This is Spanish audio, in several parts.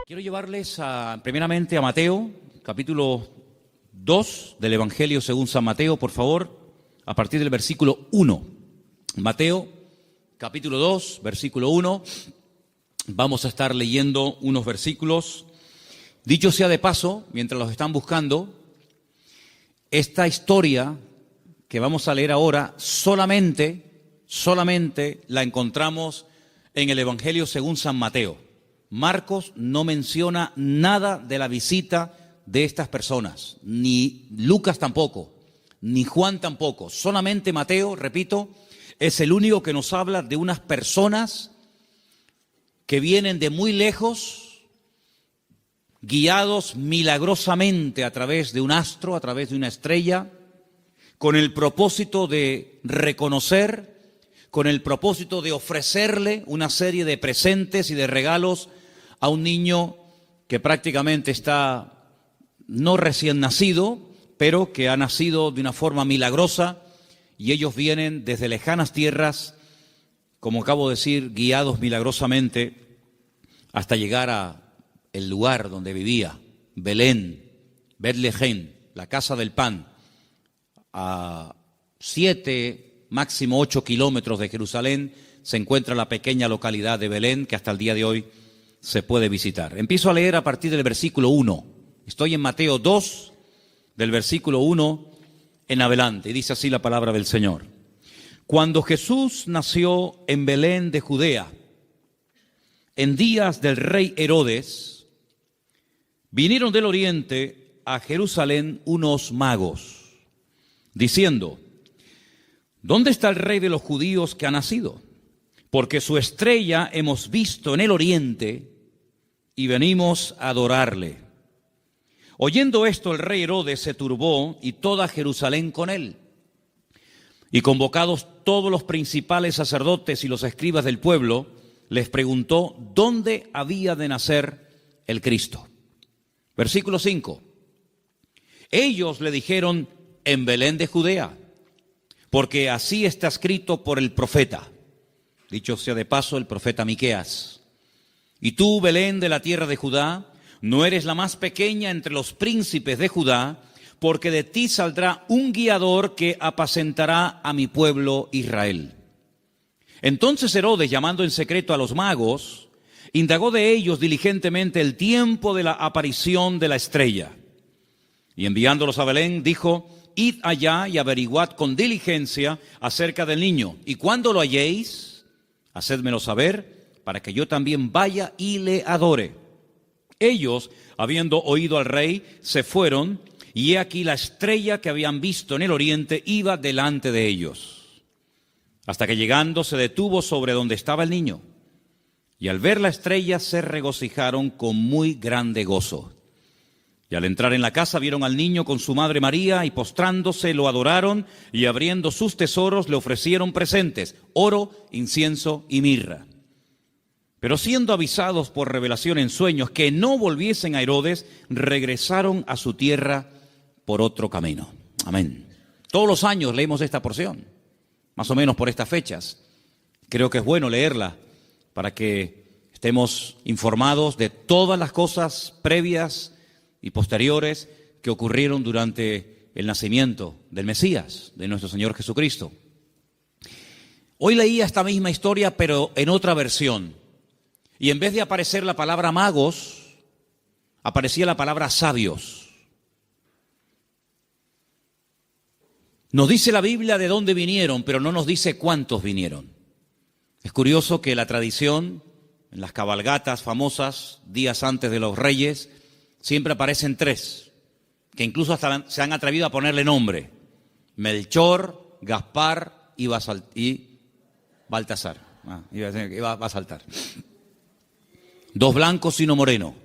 Quiero llevarles primeramente a Mateo, capítulo 2 del Evangelio según San Mateo, por favor, a partir del versículo 1. Mateo, capítulo 2, versículo 1. Vamos a estar leyendo unos versículos. Dicho sea de paso, mientras los están buscando, esta historia que vamos a leer ahora solamente la encontramos en el Evangelio según San Mateo. Marcos no menciona nada de la visita de estas personas, ni Lucas tampoco, ni Juan tampoco. Solamente Mateo, repito, es el único que nos habla de unas personas que vienen de muy lejos, guiados milagrosamente a través de un astro, a través de una estrella, con el propósito de reconocer, con el propósito de ofrecerle una serie de presentes y de regalos a un niño que prácticamente está no recién nacido, pero que ha nacido de una forma milagrosa, y ellos vienen desde lejanas tierras, como acabo de decir, guiados milagrosamente, hasta llegar a el lugar donde vivía, Belén, Betlehem, la casa del pan, a 7, máximo 8 kilómetros de Jerusalén, se encuentra la pequeña localidad de Belén, que hasta el día de hoy se puede visitar. Empiezo a leer a partir del versículo 1. Estoy en Mateo 2, del versículo 1 en adelante, y dice así la palabra del Señor. Cuando Jesús nació en Belén de Judea, en días del rey Herodes, vinieron del oriente a Jerusalén unos magos, diciendo: ¿dónde está el rey de los judíos que ha nacido? Porque su estrella hemos visto en el oriente y venimos a adorarle. Oyendo esto, el rey Herodes se turbó y toda Jerusalén con él. Y convocados todos los principales sacerdotes y los escribas del pueblo, les preguntó dónde había de nacer el Cristo. Versículo 5. Ellos le dijeron: en Belén de Judea, porque así está escrito por el profeta. Dicho sea de paso, el profeta Miqueas. Y tú, Belén de la tierra de Judá, no eres la más pequeña entre los príncipes de Judá, porque de ti saldrá un guiador que apacentará a mi pueblo Israel. Entonces Herodes, llamando en secreto a los magos, indagó de ellos diligentemente el tiempo de la aparición de la estrella. Y enviándolos a Belén, dijo: id allá y averiguad con diligencia acerca del niño, y cuando lo halléis, hacédmelo saber, para que yo también vaya y le adore. Ellos, habiendo oído al rey, se fueron, y he aquí la estrella que habían visto en el oriente iba delante de ellos, hasta que llegando se detuvo sobre donde estaba el niño. Y al ver la estrella se regocijaron con muy grande gozo. Y al entrar en la casa vieron al niño con su madre María, y postrándose lo adoraron, y abriendo sus tesoros le ofrecieron presentes: oro, incienso y mirra. Pero siendo avisados por revelación en sueños que no volviesen a Herodes, regresaron a su tierra por otro camino. Amén. Todos los años leemos esta porción, más o menos por estas fechas. Creo que es bueno leerla para que estemos informados de todas las cosas previas y posteriores que ocurrieron durante el nacimiento del Mesías, de nuestro Señor Jesucristo. Hoy leía esta misma historia, pero en otra versión. Y en vez de aparecer la palabra magos, aparecía la palabra sabios. Nos dice la Biblia de dónde vinieron, pero no nos dice cuántos vinieron. Es curioso que la tradición, en las cabalgatas famosas, días antes de los reyes, siempre aparecen 3, que incluso hasta se han atrevido a ponerle nombre: Melchor, Gaspar y Baltasar. Iba a saltar. 2 blancos y 1 moreno.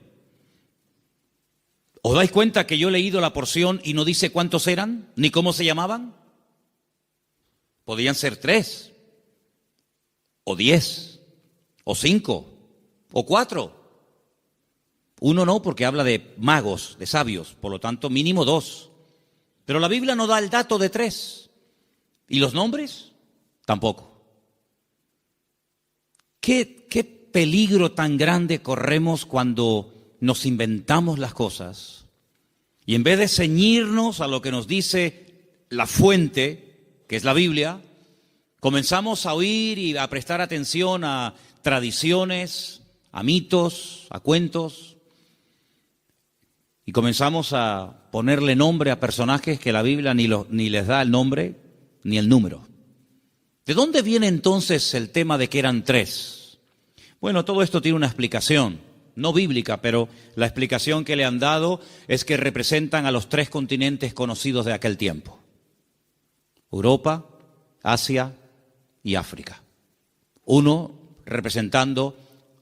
¿Os dais cuenta que yo he leído la porción y no dice cuántos eran, ni cómo se llamaban? Podían ser 3, o 10, o 5, o 4. 1 no, porque habla de magos, de sabios, por lo tanto mínimo 2. Pero la Biblia no da el dato de 3. ¿Y los nombres? Tampoco. ¿Qué peligro tan grande corremos cuando nos inventamos las cosas y en vez de ceñirnos a lo que nos dice la fuente, que es la Biblia, comenzamos a oír y a prestar atención a tradiciones, a mitos, a cuentos, y comenzamos a ponerle nombre a personajes que la Biblia ni les da el nombre ni el número? ¿De dónde viene entonces el tema de que eran 3? Bueno, todo esto tiene una explicación, no bíblica, pero la explicación que le han dado es que representan a los 3 continentes conocidos de aquel tiempo: Europa, Asia y África. Uno representando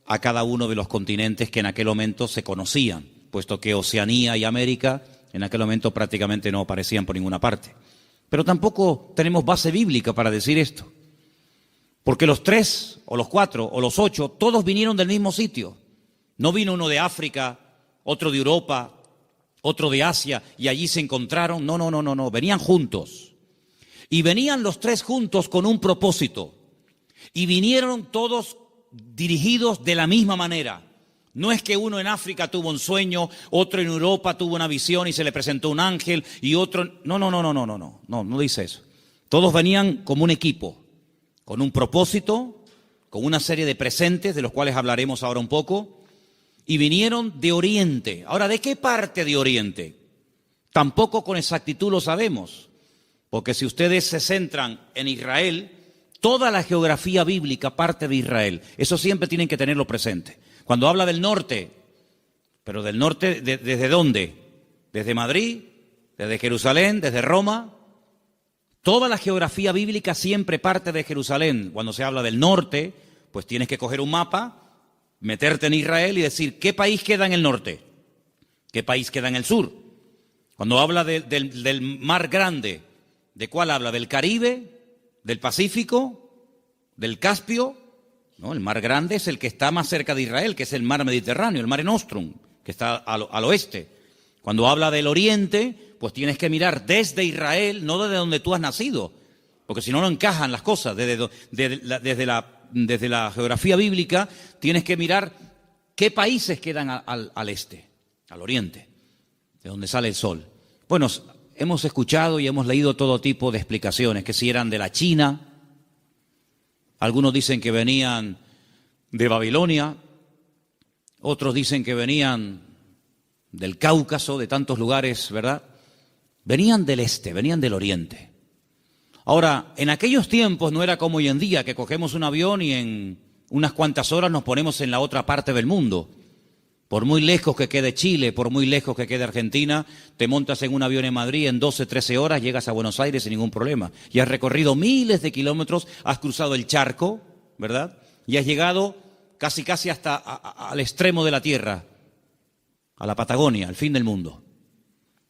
a cada uno de los continentes que en aquel momento se conocían, puesto que Oceanía y América en aquel momento prácticamente no aparecían por ninguna parte. Pero tampoco tenemos base bíblica para decir esto, porque los 3 o los 4 o los 8, todos vinieron del mismo sitio. No vino uno de África, otro de Europa, otro de Asia, y allí se encontraron. No, venían juntos. Y venían los 3 juntos con un propósito. Y vinieron todos dirigidos de la misma manera. No es que uno en África tuvo un sueño, otro en Europa tuvo una visión y se le presentó un ángel, y otro... No dice eso. Todos venían como un equipo, con un propósito, con una serie de presentes, de los cuales hablaremos ahora un poco, y vinieron de Oriente. Ahora, ¿de qué parte de Oriente? Tampoco con exactitud lo sabemos, porque si ustedes se centran en Israel, toda la geografía bíblica parte de Israel. Eso siempre tienen que tenerlo presente. Cuando habla del norte, pero del norte, ¿desde dónde? Desde Madrid, desde Jerusalén, desde Roma. Toda la geografía bíblica siempre parte de Jerusalén. Cuando se habla del norte, pues tienes que coger un mapa, meterte en Israel y decir, ¿qué país queda en el norte? ¿Qué país queda en el sur? Cuando habla del mar grande, ¿de cuál habla? ¿Del Caribe? ¿Del Pacífico? ¿Del Caspio? No, el mar grande es el que está más cerca de Israel, que es el mar Mediterráneo, el Mare Nostrum, que está al oeste. Cuando habla del oriente, pues tienes que mirar desde Israel, no desde donde tú has nacido, porque si no, no encajan las cosas. Desde la geografía bíblica tienes que mirar qué países quedan al este, al oriente, de donde sale el sol. Bueno, hemos escuchado y hemos leído todo tipo de explicaciones, que si eran de la China, algunos dicen que venían de Babilonia, otros dicen que venían del Cáucaso, de tantos lugares, ¿verdad? Venían del este, venían del oriente. Ahora, en aquellos tiempos no era como hoy en día, que cogemos un avión y en unas cuantas horas nos ponemos en la otra parte del mundo. Por muy lejos que quede Chile, por muy lejos que quede Argentina, te montas en un avión en Madrid, en 12, 13 horas llegas a Buenos Aires sin ningún problema. Y has recorrido miles de kilómetros, has cruzado el charco, ¿verdad? Y has llegado casi hasta al extremo de la tierra, a la Patagonia, al fin del mundo.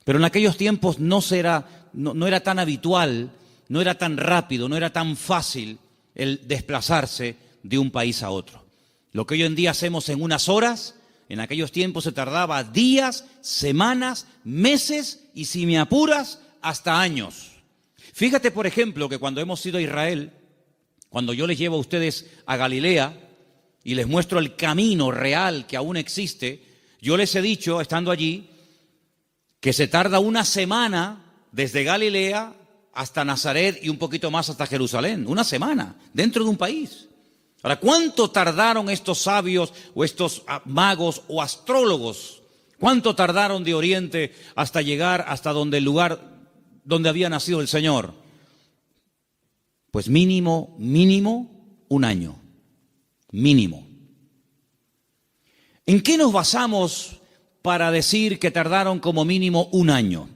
Pero en aquellos tiempos no era tan habitual, no era tan rápido, no era tan fácil el desplazarse de un país a otro. Lo que hoy en día hacemos en unas horas, en aquellos tiempos se tardaba días, semanas, meses y, si me apuras, hasta años. Fíjate, por ejemplo, que cuando hemos ido a Israel, cuando yo les llevo a ustedes a Galilea y les muestro el camino real que aún existe, yo les he dicho, estando allí, que se tarda una semana desde Galilea hasta Nazaret y un poquito más hasta Jerusalén. Una semana, dentro de un país. Ahora, ¿cuánto tardaron estos sabios o estos magos o astrólogos? ¿Cuánto tardaron de Oriente hasta llegar hasta el lugar donde había nacido el Señor? Pues mínimo un año. Mínimo. ¿En qué nos basamos para decir que tardaron como mínimo un año?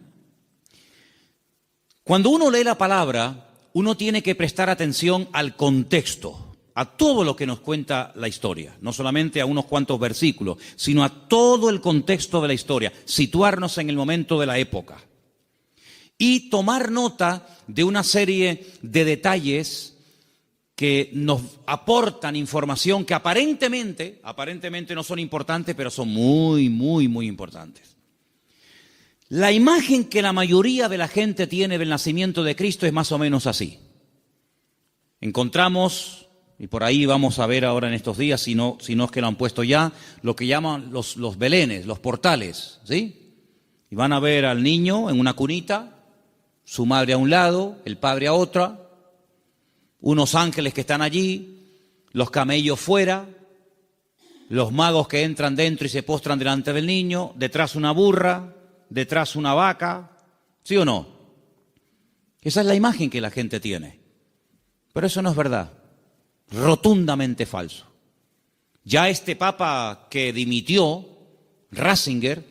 Cuando uno lee la palabra, uno tiene que prestar atención al contexto, a todo lo que nos cuenta la historia, no solamente a unos cuantos versículos, sino a todo el contexto de la historia, situarnos en el momento de la época y tomar nota de una serie de detalles que nos aportan información que aparentemente no son importantes, pero son muy importantes. La imagen que la mayoría de la gente tiene del nacimiento de Cristo es más o menos así. Encontramos y por ahí vamos a ver ahora en estos días, si no es que lo han puesto ya, lo que llaman los belenes, los portales, ¿sí? Y van a ver al niño en una cunita, su madre a un lado, el padre a otra, unos ángeles que están allí, los camellos fuera, los magos que entran dentro y se postran delante del niño, detrás una burra, detrás una vaca, ¿sí o no? Esa es la imagen que la gente tiene. Pero eso no es verdad, rotundamente falso. Ya este papa que dimitió, Ratzinger,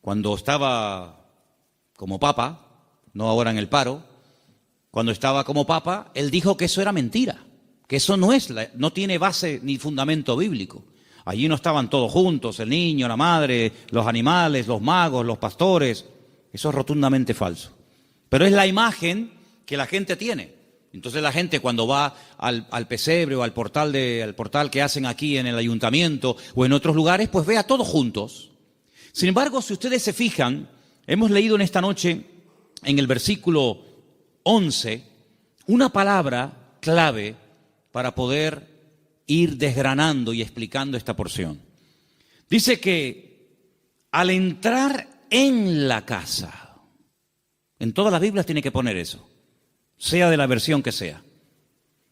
cuando estaba como papa, no ahora en el paro, cuando estaba como papa, él dijo que eso era mentira, que eso no tiene base ni fundamento bíblico. Allí no estaban todos juntos, el niño, la madre, los animales, los magos, los pastores. Eso es rotundamente falso. Pero es la imagen que la gente tiene. Entonces la gente cuando va al pesebre o al portal que hacen aquí en el ayuntamiento o en otros lugares, pues ve a todos juntos. Sin embargo, si ustedes se fijan, hemos leído en esta noche, en el versículo 11, una palabra clave para poder ir desgranando y explicando esta porción. Dice que al entrar en la casa, en todas las Biblias tiene que poner eso, sea de la versión que sea.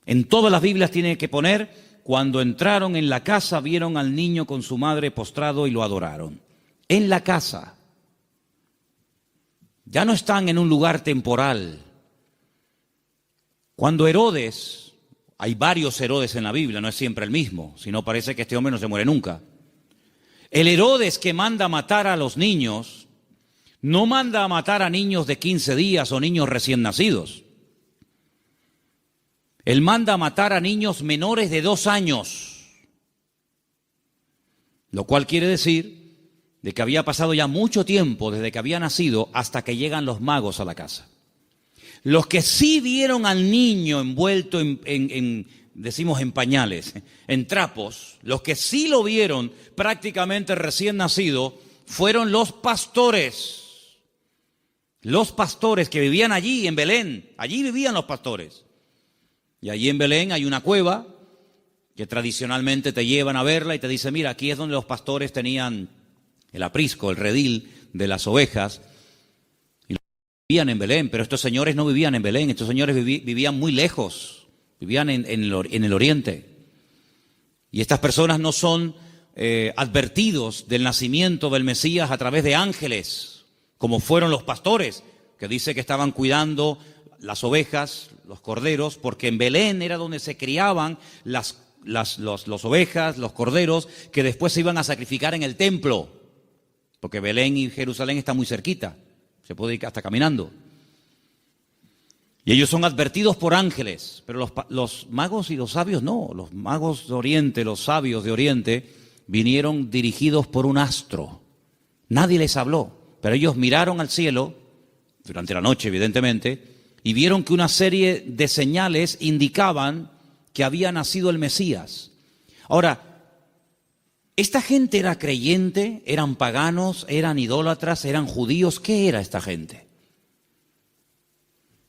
En todas las Biblias tiene que poner, cuando entraron en la casa, vieron al niño con su madre postrado y lo adoraron. En la casa. Ya no están en un lugar temporal. Cuando Herodes, hay varios Herodes en la Biblia, no es siempre el mismo, sino parece que este hombre no se muere nunca. El Herodes que manda a matar a los niños, no manda a matar a niños de 15 días o niños recién nacidos. Él manda a matar a niños menores de 2 años, lo cual quiere decir de que había pasado ya mucho tiempo desde que había nacido hasta que llegan los magos a la casa. Los que sí vieron al niño envuelto decimos en pañales, en trapos, los que sí lo vieron prácticamente recién nacido, fueron los pastores. Los pastores que vivían allí en Belén, allí vivían los pastores. Y allí en Belén hay una cueva que tradicionalmente te llevan a verla y te dice, mira, aquí es donde los pastores tenían el aprisco, el redil de las ovejas, y vivían en Belén, pero estos señores no vivían en Belén, estos señores vivían muy lejos, vivían en el oriente. Y estas personas no son advertidos del nacimiento del Mesías a través de ángeles, como fueron los pastores, que dice que estaban cuidando las ovejas, los corderos, porque en Belén era donde se criaban las ovejas, los corderos, que después se iban a sacrificar en el templo. Porque Belén y Jerusalén están muy cerquita, se puede ir hasta caminando. Y ellos son advertidos por ángeles, pero los magos y los sabios no. Los magos de Oriente, los sabios de Oriente, vinieron dirigidos por un astro. Nadie les habló, pero ellos miraron al cielo, durante la noche evidentemente, y vieron que una serie de señales indicaban que había nacido el Mesías. Ahora, ¿esta gente era creyente? ¿Eran paganos? ¿Eran idólatras? ¿Eran judíos? ¿Qué era esta gente?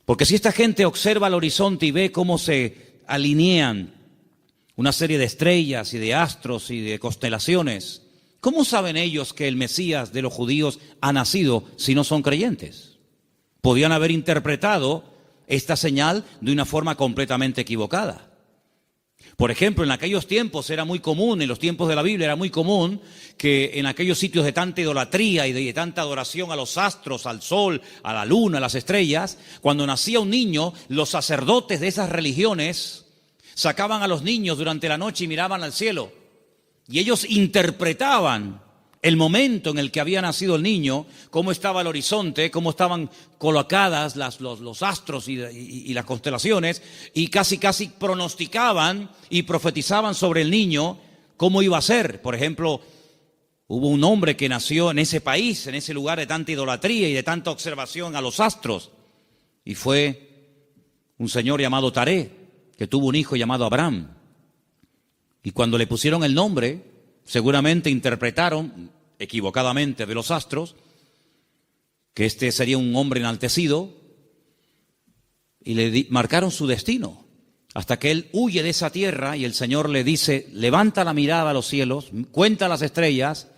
Porque si esta gente observa el horizonte y ve cómo se alinean una serie de estrellas y de astros y de constelaciones, ¿cómo saben ellos que el Mesías de los judíos ha nacido si no son creyentes? Podían haber interpretado esta señal de una forma completamente equivocada. Por ejemplo, en aquellos tiempos era muy común, en los tiempos de la Biblia era muy común que en aquellos sitios de tanta idolatría y de tanta adoración a los astros, al sol, a la luna, a las estrellas, cuando nacía un niño, los sacerdotes de esas religiones sacaban a los niños durante la noche y miraban al cielo. Y ellos interpretaban el momento en el que había nacido el niño, cómo estaba el horizonte, cómo estaban colocadas los astros y las constelaciones, y casi pronosticaban y profetizaban sobre el niño cómo iba a ser. Por ejemplo, hubo un hombre que nació en ese país, en ese lugar de tanta idolatría y de tanta observación a los astros, y fue un señor llamado Taré, que tuvo un hijo llamado Abraham. Y cuando le pusieron el nombre, seguramente interpretaron equivocadamente de los astros que este sería un hombre enaltecido y le marcaron su destino. hasta que él huye de esa tierra y el Señor le dice, levanta la mirada a los cielos, cuenta las estrellas,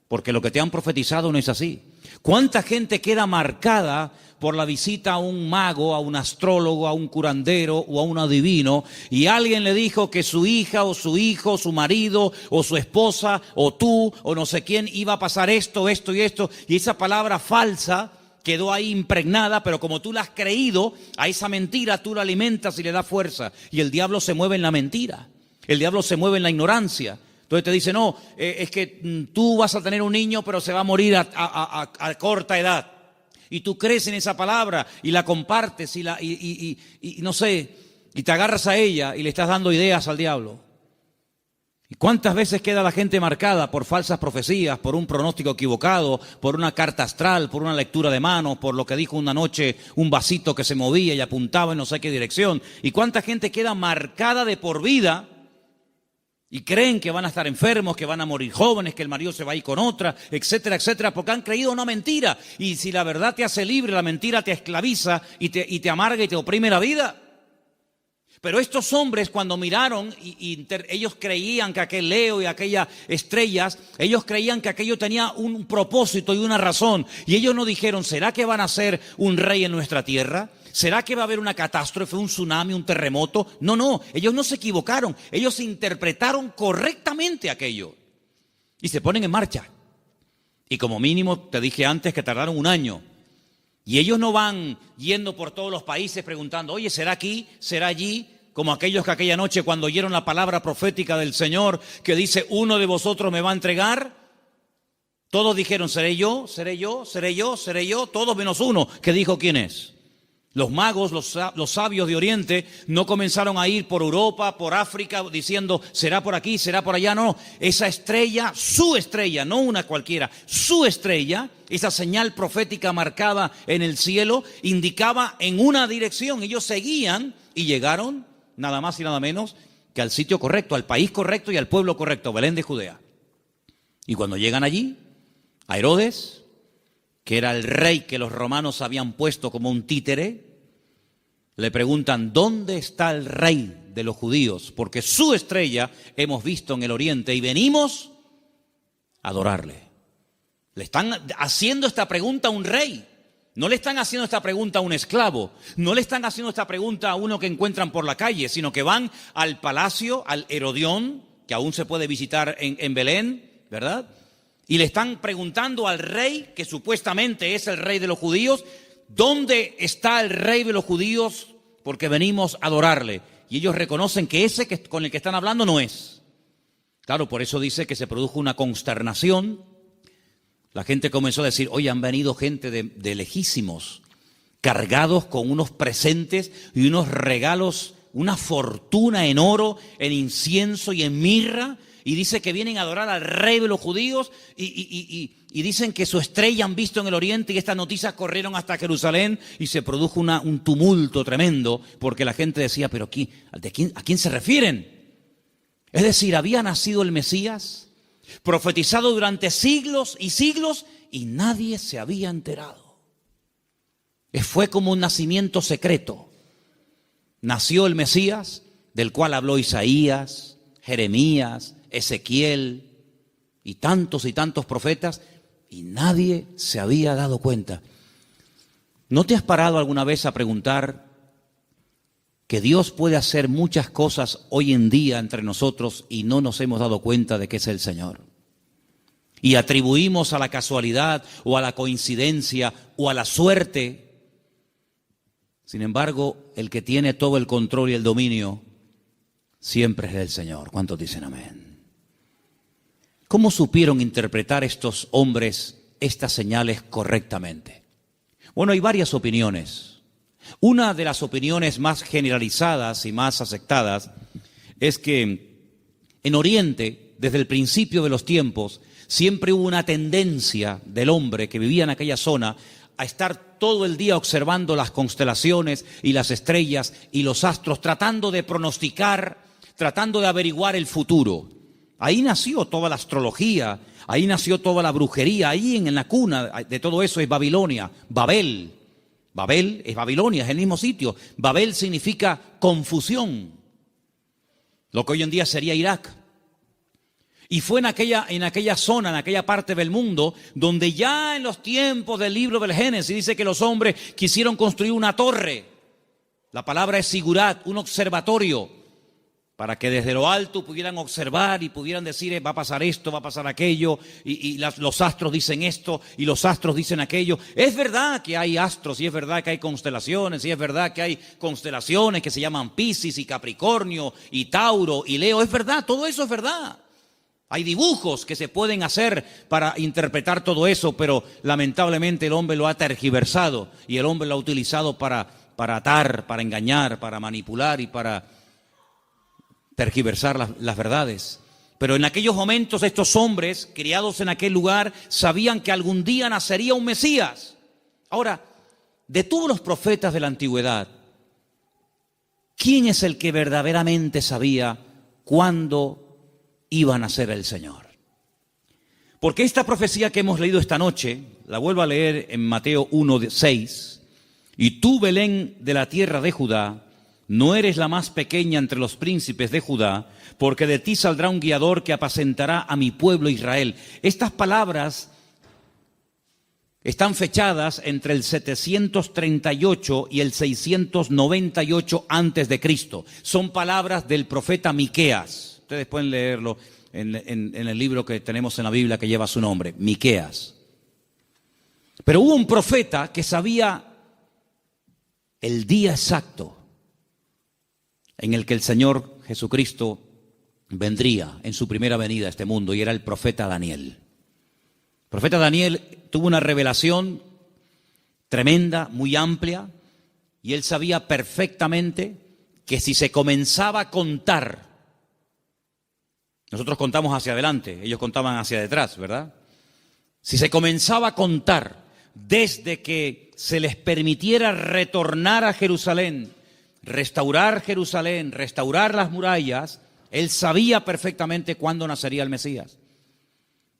porque lo que te han profetizado no es así. ¿Cuánta gente queda marcada por la visita a un mago, a un astrólogo, a un curandero o a un adivino, y alguien le dijo que su hija o su hijo, su marido o su esposa o tú o no sé quién iba a pasar esto, esto y esto, y esa palabra falsa quedó ahí impregnada, pero como tú la has creído, a esa mentira tú la alimentas y le das fuerza, y el diablo se mueve en la mentira, el diablo se mueve en la ignorancia. Entonces te dice, no, es que tú vas a tener un niño, pero se va a morir a corta edad. Y tú crees en esa palabra y la compartes y no sé, y te agarras a ella y le estás dando ideas al diablo. ¿Y cuántas veces queda la gente marcada por falsas profecías, por un pronóstico equivocado, por una carta astral, por una lectura de manos, por lo que dijo una noche un vasito que se movía y apuntaba en no sé qué dirección? ¿Y cuánta gente queda marcada de por vida? Y creen que van a estar enfermos, que van a morir jóvenes, que el marido se va a ir con otra, etcétera, etcétera, porque han creído una mentira. Y si la verdad te hace libre, la mentira te esclaviza y te amarga y te oprime la vida. Pero estos hombres, cuando miraron, ellos creían que aquel Leo y aquellas estrellas, ellos creían que aquello tenía un propósito y una razón. Y ellos no dijeron, ¿será que van a ser un rey en nuestra tierra? ¿Será que va a haber una catástrofe, un tsunami, un terremoto? No, no, ellos no se equivocaron, ellos interpretaron correctamente aquello y se ponen en marcha. Y como mínimo, te dije antes que tardaron un año. Y ellos no van yendo por todos los países preguntando, oye, ¿será aquí? ¿Será allí? Como aquellos que aquella noche cuando oyeron la palabra profética del Señor que dice, uno de vosotros me va a entregar. Todos dijeron, seré yo, seré yo, seré yo, seré yo, todos menos uno que dijo quién es. Los magos, los sabios de Oriente no comenzaron a ir por Europa, por África, diciendo, será por aquí, será por allá. No, esa estrella, su estrella, no una cualquiera, su estrella, esa señal profética marcada en el cielo, indicaba en una dirección. Ellos seguían y llegaron, nada más y nada menos, que al sitio correcto, al país correcto y al pueblo correcto, Belén de Judea. Y cuando llegan allí, a Herodes, que era el rey que los romanos habían puesto como un títere, le preguntan, ¿dónde está el rey de los judíos? Porque su estrella hemos visto en el oriente y venimos a adorarle. Le están haciendo esta pregunta a un rey. No le están haciendo esta pregunta a un esclavo. No le están haciendo esta pregunta a uno que encuentran por la calle, sino que van al palacio, al Herodión, que aún se puede visitar en Belén, ¿verdad? Y le están preguntando al rey, que supuestamente es el rey de los judíos, ¿dónde está el rey de los judíos? Porque venimos a adorarle. Y ellos reconocen que ese con el que están hablando no es. Claro, por eso dice que se produjo una consternación. La gente comenzó a decir, oye, han venido gente de lejísimos, cargados con unos presentes y unos regalos, una fortuna en oro, en incienso y en mirra. Y dice que vienen a adorar al rey de los judíos y dicen que su estrella han visto en el oriente y estas noticias corrieron hasta Jerusalén y se produjo un tumulto tremendo porque la gente decía, pero ¿a quién se refieren? Es decir, había nacido el Mesías, profetizado durante siglos y siglos y nadie se había enterado. Fue como un nacimiento secreto. Nació el Mesías, del cual habló Isaías, Jeremías, Ezequiel y tantos profetas, y nadie se había dado cuenta. ¿No te has parado alguna vez a preguntar que Dios puede hacer muchas cosas hoy en día entre nosotros y no nos hemos dado cuenta de que es el Señor? Y atribuimos a la casualidad o a la coincidencia o a la suerte. Sin embargo, el que tiene todo el control y el dominio siempre es el Señor. ¿Cuántos dicen amén? ¿Cómo supieron interpretar estos hombres estas señales correctamente? Bueno, hay varias opiniones. Una de las opiniones más generalizadas y más aceptadas es que en Oriente, desde el principio de los tiempos, siempre hubo una tendencia del hombre que vivía en aquella zona a estar todo el día observando las constelaciones y las estrellas y los astros, tratando de pronosticar, tratando de averiguar el futuro. Ahí nació toda la astrología, ahí nació toda la brujería, ahí en la cuna de todo eso es Babilonia, Babel. Babel es Babilonia, es el mismo sitio. Babel significa confusión. lo que hoy en día sería Irak. Y fue en aquella zona, en aquella parte del mundo, donde ya en los tiempos del libro del Génesis dice que los hombres quisieron construir una torre. La palabra es sigurat, un observatorio, para que desde lo alto pudieran observar y pudieran decir, va a pasar esto, va a pasar aquello, los astros dicen esto y los astros dicen aquello. Es verdad que hay astros y es verdad que hay constelaciones y es verdad que hay constelaciones que se llaman Piscis y Capricornio y Tauro y Leo. Es verdad, todo eso es verdad. Hay dibujos que se pueden hacer para interpretar todo eso, pero lamentablemente el hombre lo ha tergiversado y el hombre lo ha utilizado para atar, para engañar, para manipular y para tergiversar las verdades. Pero en aquellos momentos estos hombres, criados en aquel lugar, sabían que algún día nacería un Mesías. Ahora, de todos los profetas de la antigüedad, ¿quién es el que verdaderamente sabía cuándo iba a nacer el Señor? Porque esta profecía que hemos leído esta noche, la vuelvo a leer en Mateo 1:6, y tú, Belén, de la tierra de Judá, no eres la más pequeña entre los príncipes de Judá, porque de ti saldrá un guiador que apacentará a mi pueblo Israel. Estas palabras están fechadas entre el 738 y el 698 antes de Cristo. Son palabras del profeta Miqueas. Ustedes pueden leerlo en el libro que tenemos en la Biblia que lleva su nombre, Miqueas. Pero hubo un profeta que sabía el día exacto en el que el Señor Jesucristo vendría en su primera venida a este mundo, y era el profeta Daniel. El profeta Daniel tuvo una revelación tremenda, muy amplia, y él sabía perfectamente que si se comenzaba a contar, nosotros contamos hacia adelante, ellos contaban hacia detrás, ¿verdad? Si se comenzaba a contar desde que se les permitiera retornar a Jerusalén, restaurar Jerusalén, restaurar las murallas, él sabía perfectamente cuándo nacería el Mesías.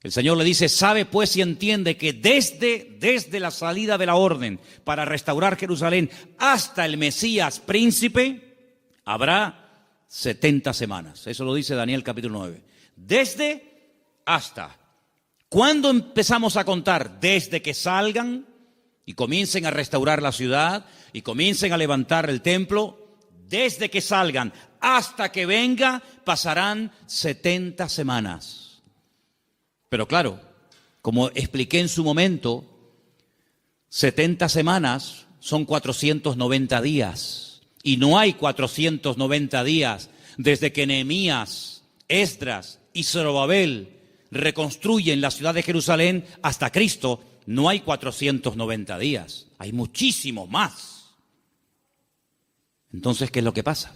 El Señor le dice, sabe pues y entiende que desde la salida de la orden para restaurar Jerusalén hasta el Mesías príncipe, habrá 70 semanas. Eso lo dice Daniel capítulo 9. Desde hasta. ¿Cuándo empezamos a contar? Desde que salgan y comiencen a restaurar la ciudad y comiencen a levantar el templo. Desde que salgan hasta que venga pasarán 70 semanas. Pero claro, como expliqué en su momento, 70 semanas son 490 días. Y no hay 490 días desde que Nehemías, Esdras y Zorobabel reconstruyen la ciudad de Jerusalén hasta Cristo. No hay 490 días, hay muchísimo más. Entonces, ¿qué es lo que pasa?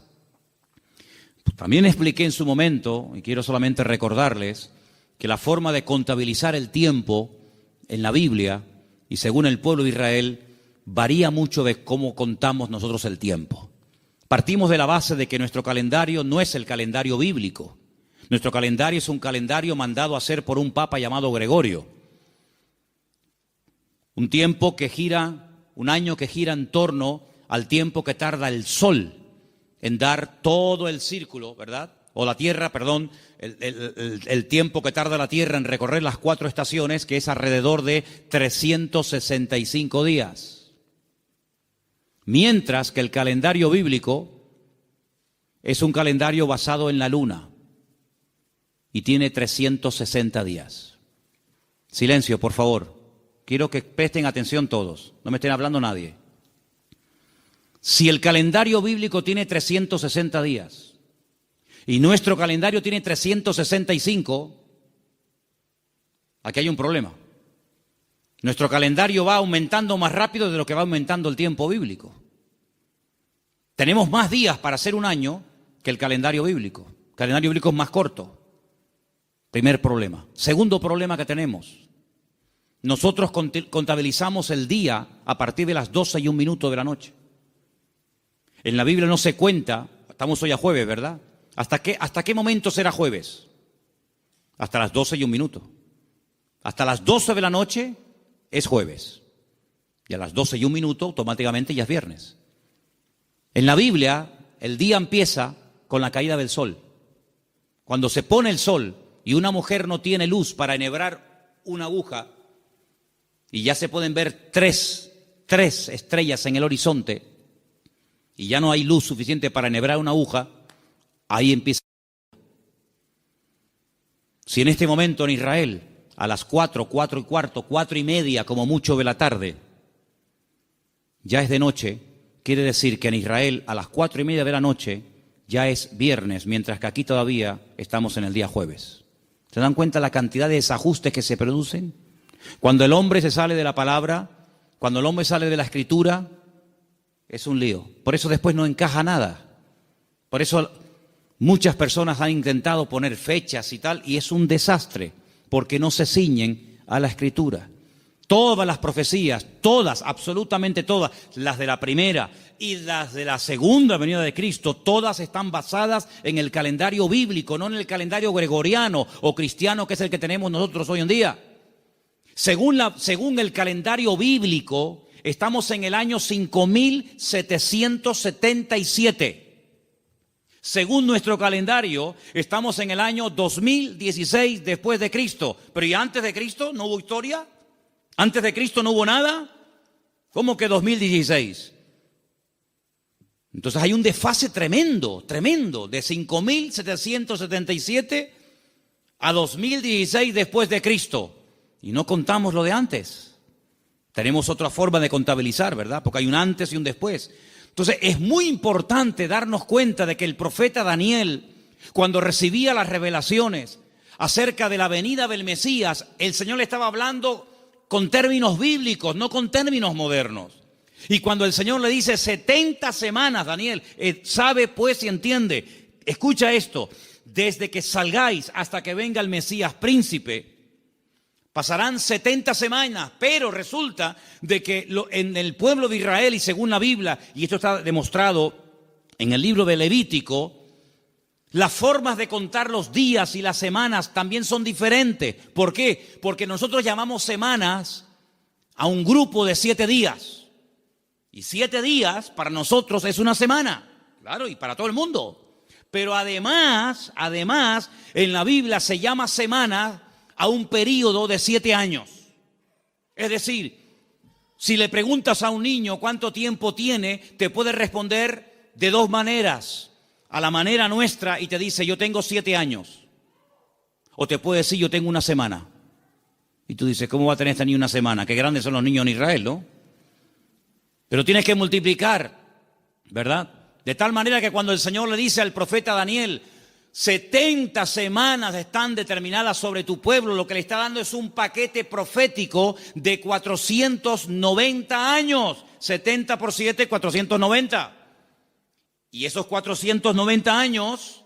Pues también expliqué en su momento, y quiero solamente recordarles, que la forma de contabilizar el tiempo en la Biblia y según el pueblo de Israel varía mucho de cómo contamos nosotros el tiempo. Partimos de la base de que nuestro calendario no es el calendario bíblico. Nuestro calendario es un calendario mandado a hacer por un papa llamado Gregorio. Un tiempo que gira, un año que gira en torno al tiempo que tarda el sol en dar todo el círculo, ¿verdad? O la tierra, perdón, el tiempo que tarda la tierra en recorrer las 4 estaciones, que es alrededor de 365 días. Mientras que el calendario bíblico es un calendario basado en la luna y tiene 360 días. Silencio, por favor. Quiero que presten atención todos, no me estén hablando nadie. Si el calendario bíblico tiene 360 días y nuestro calendario tiene 365, aquí hay un problema. Nuestro calendario va aumentando más rápido de lo que va aumentando el tiempo bíblico. Tenemos más días para hacer un año que el calendario bíblico. El calendario bíblico es más corto. Primer problema. Segundo problema que tenemos. Nosotros contabilizamos el día a partir de las 12:01 de la noche. En la Biblia no se cuenta, estamos hoy a jueves, ¿verdad? ¿Hasta qué momento será jueves? Hasta las 12:01. Hasta las 12 de la noche es jueves. Y a las 12:01 automáticamente ya es viernes. En la Biblia, el día empieza con la caída del sol. Cuando se pone el sol y una mujer no tiene luz para enhebrar una aguja y ya se pueden ver tres estrellas en el horizonte y ya no hay luz suficiente para enhebrar una aguja, ahí empieza. Si en este momento en Israel, a las 4, 4 y cuarto, 4 y media como mucho de la tarde, ya es de noche, quiere decir que en Israel a las 4 y media de la noche ya es viernes, mientras que aquí todavía estamos en el día jueves. ¿Se dan cuenta la cantidad de desajustes que se producen? Cuando el hombre se sale de la palabra, cuando el hombre sale de la escritura, es un lío. Por eso después no encaja nada. Por eso muchas personas han intentado poner fechas y tal, y es un desastre, porque no se ciñen a la escritura. Todas las profecías, todas, absolutamente todas, las de la primera y las de la segunda venida de Cristo, todas están basadas en el calendario bíblico, no en el calendario gregoriano o cristiano que es el que tenemos nosotros hoy en día. Según el calendario bíblico, estamos en el año 5777. Según nuestro calendario, estamos en el año 2016 después de Cristo. Pero ¿y antes de Cristo no hubo historia? ¿Antes de Cristo no hubo nada? ¿Cómo que 2016? Entonces hay un desfase tremendo, de 5777 a 2016 después de Cristo. Y no contamos lo de antes. Tenemos otra forma de contabilizar, ¿verdad? Porque hay un antes y un después. Entonces es muy importante darnos cuenta de que el profeta Daniel, cuando recibía las revelaciones acerca de la venida del Mesías, el Señor le estaba hablando con términos bíblicos, no con términos modernos. Y cuando el Señor le dice 70 semanas, Daniel, sabe pues y entiende, escucha esto, desde que salgáis hasta que venga el Mesías príncipe, pasarán 70 semanas, pero resulta de que en el pueblo de Israel y según la Biblia, y esto está demostrado en el libro de Levítico, las formas de contar los días y las semanas también son diferentes. ¿Por qué? Porque nosotros llamamos semanas a un grupo de 7 días. Y 7 días para nosotros es una semana, claro, y para todo el mundo. Pero además, en la Biblia se llama semana a un periodo de 7 años. Es decir, si le preguntas a un niño cuánto tiempo tiene, te puede responder de 2 maneras. A la manera nuestra y te dice, yo tengo 7 años. O te puede decir, yo tengo una semana. Y tú dices, ¿cómo va a tener esta niña una semana? Qué grandes son los niños en Israel, ¿no? Pero tienes que multiplicar, ¿verdad? De tal manera que cuando el Señor le dice al profeta Daniel, 70 semanas están determinadas sobre tu pueblo, lo que le está dando es un paquete profético de 490 años. 70 por 7, 490. Y esos 490 años,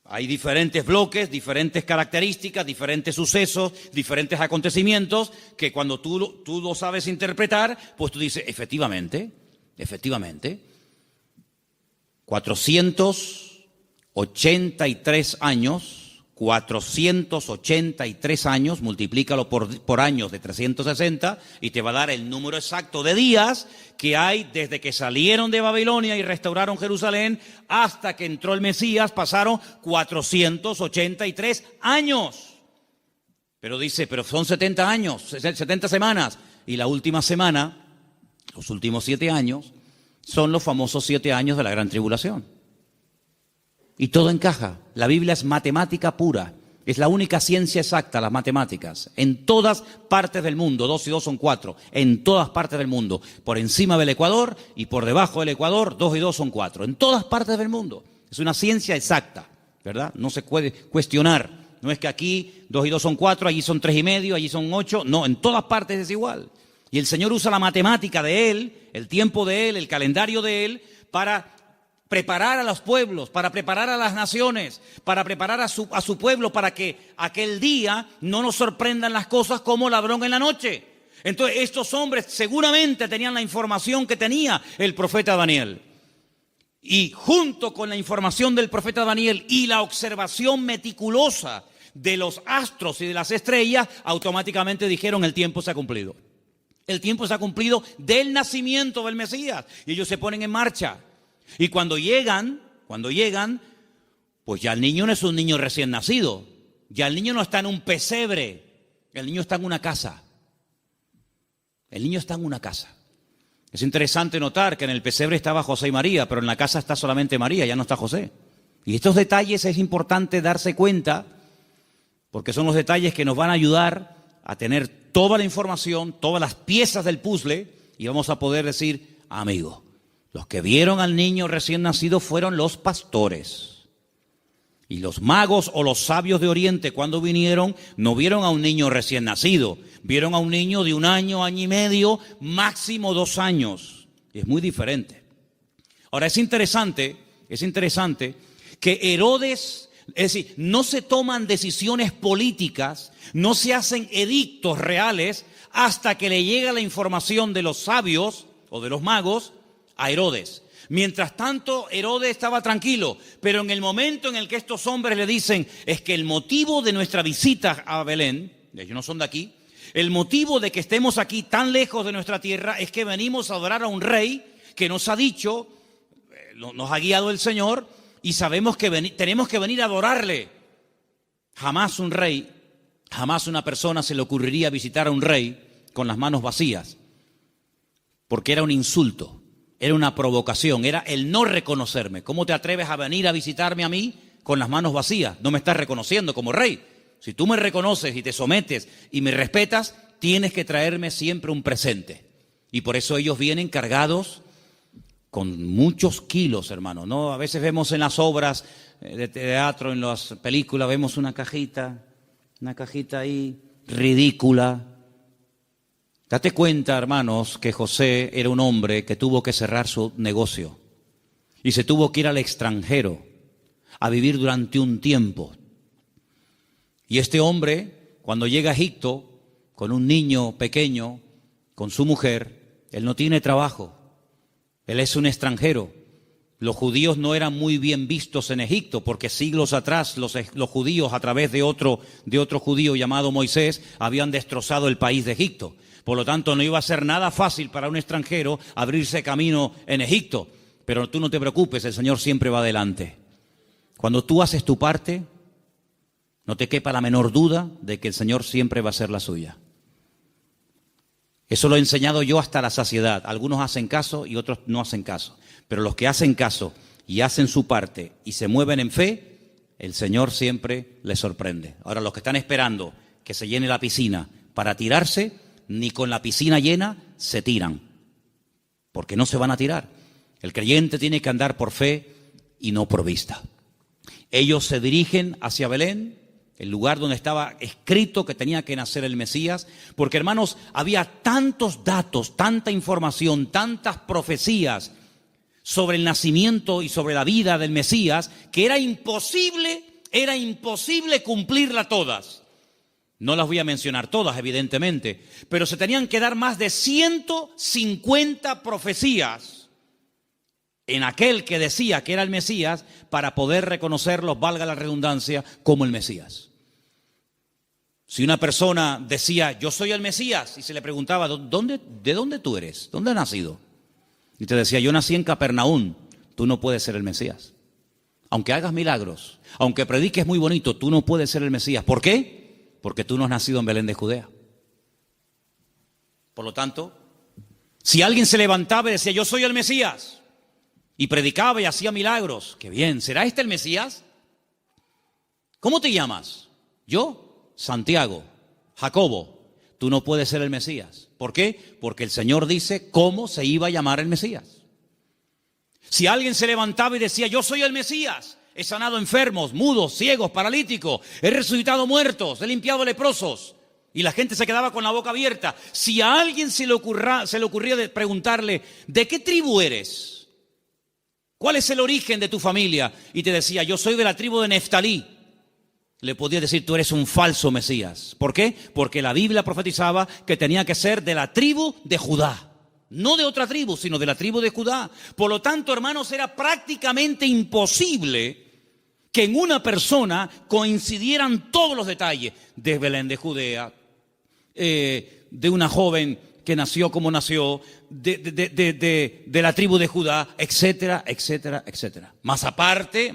hay diferentes bloques, diferentes características, diferentes sucesos, diferentes acontecimientos, que cuando tú lo sabes interpretar, pues tú dices, efectivamente, 483 años, multiplícalo por años de 360 y te va a dar el número exacto de días que hay desde que salieron de Babilonia y restauraron Jerusalén hasta que entró el Mesías, pasaron 483 años. Pero dice, pero son 70 años, 70 semanas. Y la última semana, los últimos 7 años, son los famosos 7 años de la gran tribulación. Y todo encaja. La Biblia es matemática pura. Es la única ciencia exacta, las matemáticas. En todas partes del mundo, 2 y 2 son 4. En todas partes del mundo. Por encima del Ecuador y por debajo del Ecuador, 2 y 2 son 4. En todas partes del mundo. Es una ciencia exacta, ¿verdad? No se puede cuestionar. No es que aquí 2 y 2 son 4, allí son 3 y medio, allí son 8. No, en todas partes es igual. Y el Señor usa la matemática de Él, el tiempo de Él, el calendario de Él, para preparar a los pueblos, para preparar a las naciones, para preparar a su pueblo, para que aquel día no nos sorprendan las cosas como ladrón en la noche. Entonces estos hombres seguramente tenían la información que tenía el profeta Daniel. Y junto con la información del profeta Daniel y la observación meticulosa de los astros y de las estrellas, automáticamente dijeron, el tiempo se ha cumplido. El tiempo se ha cumplido del nacimiento del Mesías. Y ellos se ponen en marcha. Y cuando llegan, Pues ya el niño no es un niño recién nacido, ya el niño no está en un pesebre, el niño está en una casa. El niño está en una casa. Es interesante notar que en el pesebre estaba José y María, pero en la casa está solamente María, ya no está José. Y estos detalles es importante darse cuenta, porque son los detalles que nos van a ayudar a tener toda la información, todas las piezas del puzzle, y vamos a poder decir, amigo, los que vieron al niño recién nacido fueron los pastores. Y los magos o los sabios de Oriente, cuando vinieron, no vieron a un niño recién nacido, vieron a un niño de 1 año, año y medio, máximo 2 años. Y es muy diferente. Ahora, es interesante que Herodes, es decir, no se toman decisiones políticas, no se hacen edictos reales hasta que le llega la información de los sabios o de los magos a Herodes. Mientras tanto, Herodes estaba tranquilo, pero en el momento en el que estos hombres le dicen, es que el motivo de nuestra visita a Belén, ellos no son de aquí, el motivo de que estemos aquí tan lejos de nuestra tierra es que venimos a adorar a un rey que nos ha dicho, nos ha guiado el Señor y sabemos que tenemos que venir a adorarle. Jamás un rey, jamás una persona se le ocurriría visitar a un rey con las manos vacías, porque era un insulto. Era una provocación, era el no reconocerme. ¿Cómo te atreves a venir a visitarme a mí con las manos vacías? No me estás reconociendo como rey. Si tú me reconoces y te sometes y me respetas, tienes que traerme siempre un presente. Y por eso ellos vienen cargados con muchos kilos, hermano, ¿no? A veces vemos en las obras de teatro, en las películas, vemos una cajita ahí ridícula. Date cuenta, hermanos, que José era un hombre que tuvo que cerrar su negocio y se tuvo que ir al extranjero a vivir durante un tiempo. Y este hombre, cuando llega a Egipto, con un niño pequeño, con su mujer, él no tiene trabajo, él es un extranjero. Los judíos no eran muy bien vistos en Egipto, porque siglos atrás los judíos, a través de otro judío llamado Moisés, habían destrozado el país de Egipto. Por lo tanto, no iba a ser nada fácil para un extranjero abrirse camino en Egipto. Pero tú no te preocupes, el Señor siempre va adelante. Cuando tú haces tu parte, no te quepa la menor duda de que el Señor siempre va a hacer la suya. Eso lo he enseñado yo hasta la saciedad. Algunos hacen caso y otros no hacen caso. Pero los que hacen caso y hacen su parte y se mueven en fe, el Señor siempre les sorprende. Ahora, los que están esperando que se llene la piscina para tirarse, ni con la piscina llena se tiran, porque no se van a tirar. El creyente tiene que andar por fe y no por vista. Ellos se dirigen hacia Belén, el lugar donde estaba escrito que tenía que nacer el Mesías, porque, hermanos, había tantos datos, tanta información, tantas profecías sobre el nacimiento y sobre la vida del Mesías, que era imposible cumplirla todas. No las voy a mencionar todas, evidentemente, pero se tenían que dar más de 150 profecías en aquel que decía que era el Mesías para poder reconocerlo, valga la redundancia, como el Mesías. Si una persona decía, yo soy el Mesías, y se le preguntaba, ¿de dónde tú eres? ¿Dónde has nacido? Y te decía, yo nací en Capernaum, tú no puedes ser el Mesías. Aunque hagas milagros, aunque prediques muy bonito, tú no puedes ser el Mesías. ¿Por qué? Porque tú no has nacido en Belén de Judea. Por lo tanto, si alguien se levantaba y decía, yo soy el Mesías, y predicaba y hacía milagros, qué bien, ¿será este el Mesías? ¿Cómo te llamas? Yo, Santiago, Jacobo, tú no puedes ser el Mesías. ¿Por qué? Porque el Señor dice cómo se iba a llamar el Mesías. Si alguien se levantaba y decía, yo soy el Mesías, he sanado enfermos, mudos, ciegos, paralíticos, he resucitado muertos, he limpiado leprosos, y la gente se quedaba con la boca abierta. Si a alguien se le ocurría preguntarle, ¿de qué tribu eres? ¿Cuál es el origen de tu familia? Y te decía, yo soy de la tribu de Neftalí. Le podía decir, tú eres un falso Mesías. ¿Por qué? Porque la Biblia profetizaba que tenía que ser de la tribu de Judá. No de otra tribu, sino de la tribu de Judá. Por lo tanto, hermanos, era prácticamente imposible que en una persona coincidieran todos los detalles de Belén de Judea, de una joven que nació como nació, de la tribu de Judá, etcétera, etcétera, etcétera. Más aparte,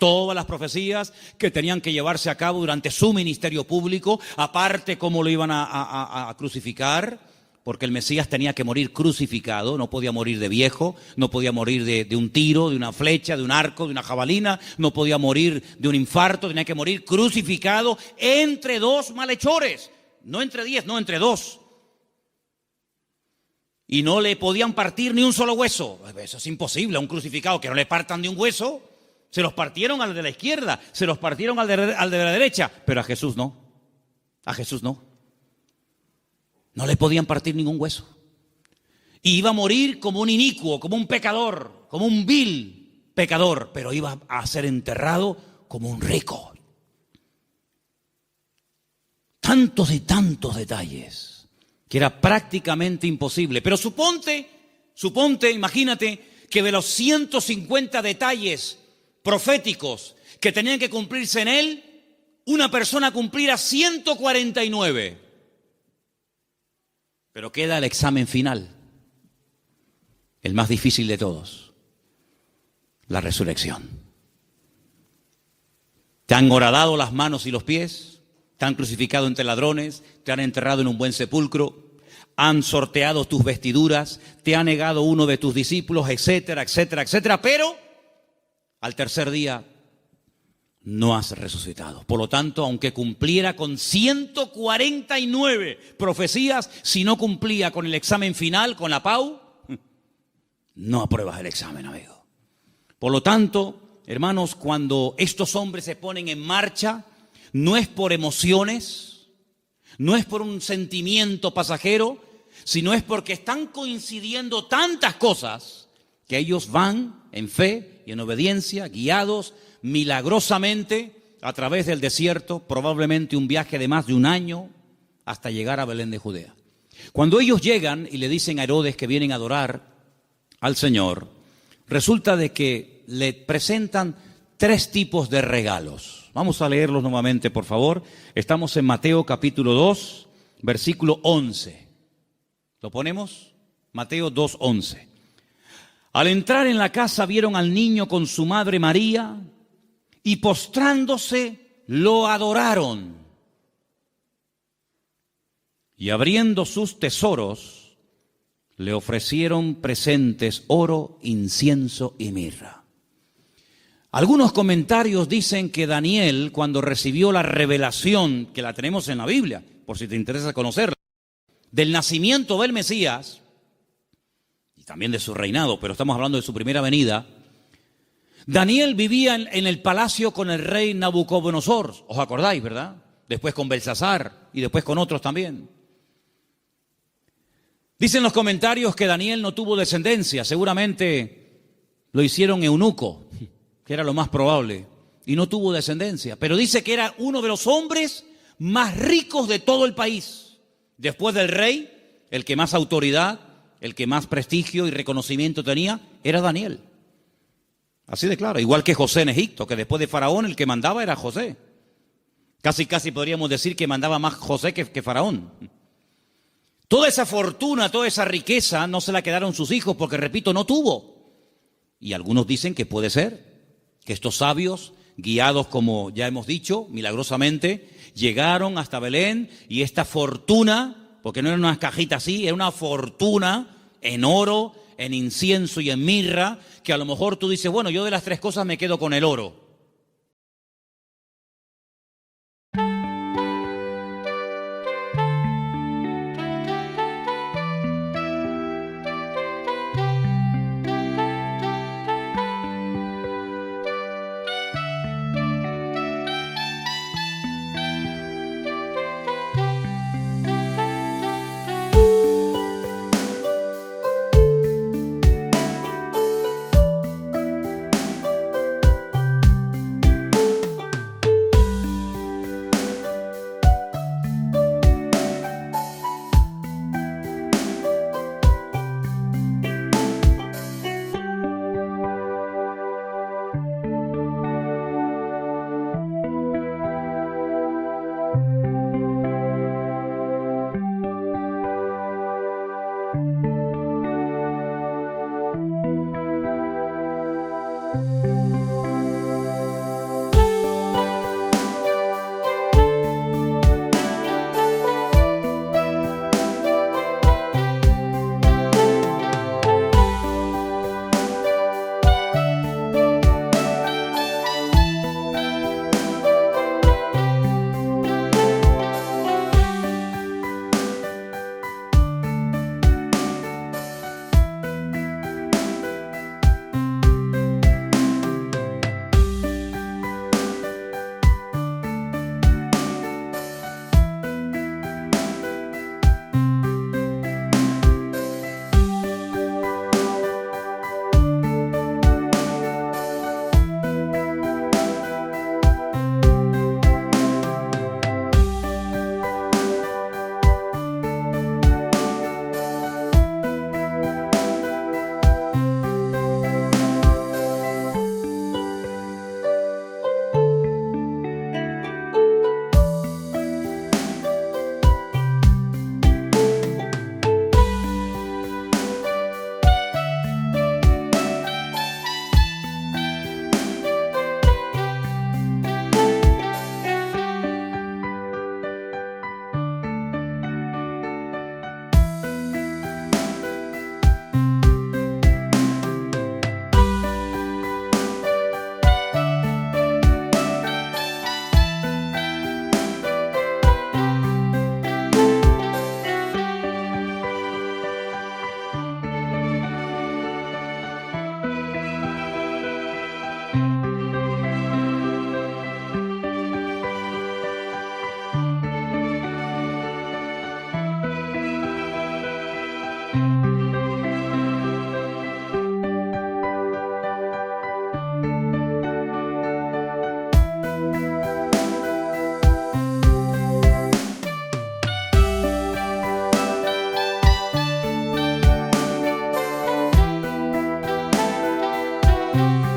Todas las profecías que tenían que llevarse a cabo durante su ministerio público, aparte cómo lo iban a crucificar, porque el Mesías tenía que morir crucificado, no podía morir de viejo, no podía morir de un tiro, de una flecha, de un arco, de una jabalina, no podía morir de un infarto, tenía que morir crucificado entre dos malhechores, no entre 10, no entre 2. Y no le podían partir ni un solo hueso. Eso es imposible, a un crucificado que no le partan ni un hueso. Se los partieron al de la izquierda, se los partieron al de la derecha, pero a Jesús no. A Jesús no. No le podían partir ningún hueso. Y iba a morir como un inicuo, como un pecador, como un vil pecador, pero iba a ser enterrado como un rico. Tantos y tantos detalles que era prácticamente imposible. Pero suponte, imagínate que de los 150 detalles proféticos que tenían que cumplirse en él, una persona cumpliera 149. Pero queda el examen final, el más difícil de todos, la resurrección. Te han horadado las manos y los pies, te han crucificado entre ladrones, te han enterrado en un buen sepulcro, han sorteado tus vestiduras, te ha negado uno de tus discípulos, etcétera, etcétera, etcétera, pero al tercer día no has resucitado. Por lo tanto, aunque cumpliera con 149 profecías, si no cumplía con el examen final, con la PAU, no apruebas el examen, amigo. Por lo tanto, hermanos, cuando estos hombres se ponen en marcha, no es por emociones, no es por un sentimiento pasajero, sino es porque están coincidiendo tantas cosas que ellos van en fe y en obediencia, guiados milagrosamente a través del desierto, probablemente un viaje de más de un año hasta llegar a Belén de Judea. Cuando ellos llegan y le dicen a Herodes que vienen a adorar al Señor, resulta de que le presentan 3 tipos de regalos. Vamos a leerlos nuevamente, por favor. Estamos en Mateo capítulo 2, versículo 11. ¿Lo ponemos? Mateo 2, 11. Al entrar en la casa vieron al niño con su madre María y postrándose lo adoraron. Y abriendo sus tesoros le ofrecieron presentes, oro, incienso y mirra. Algunos comentarios dicen que Daniel, cuando recibió la revelación, que la tenemos en la Biblia, por si te interesa conocerla, del nacimiento del Mesías, y también de su reinado, pero estamos hablando de su primera venida, Daniel vivía en el palacio con el rey Nabucodonosor, ¿os acordáis, verdad? Después con Belsasar y después con otros también. Dicen los comentarios que Daniel no tuvo descendencia, seguramente lo hicieron eunuco, que era lo más probable, y no tuvo descendencia. Pero dice que era uno de los hombres más ricos de todo el país. Después del rey, el que más autoridad, el que más prestigio y reconocimiento tenía, era Daniel. Así de claro, igual que José en Egipto, que después de Faraón el que mandaba era José. Casi podríamos decir que mandaba más José que Faraón. Toda esa fortuna, toda esa riqueza no se la quedaron sus hijos porque, repito, no tuvo. Y algunos dicen que puede ser que estos sabios, guiados, como ya hemos dicho, milagrosamente, llegaron hasta Belén y esta fortuna, porque no era una cajita así, era una fortuna en oro, en incienso y en mirra, que a lo mejor tú dices, bueno, yo de las 3 cosas me quedo con el oro. Música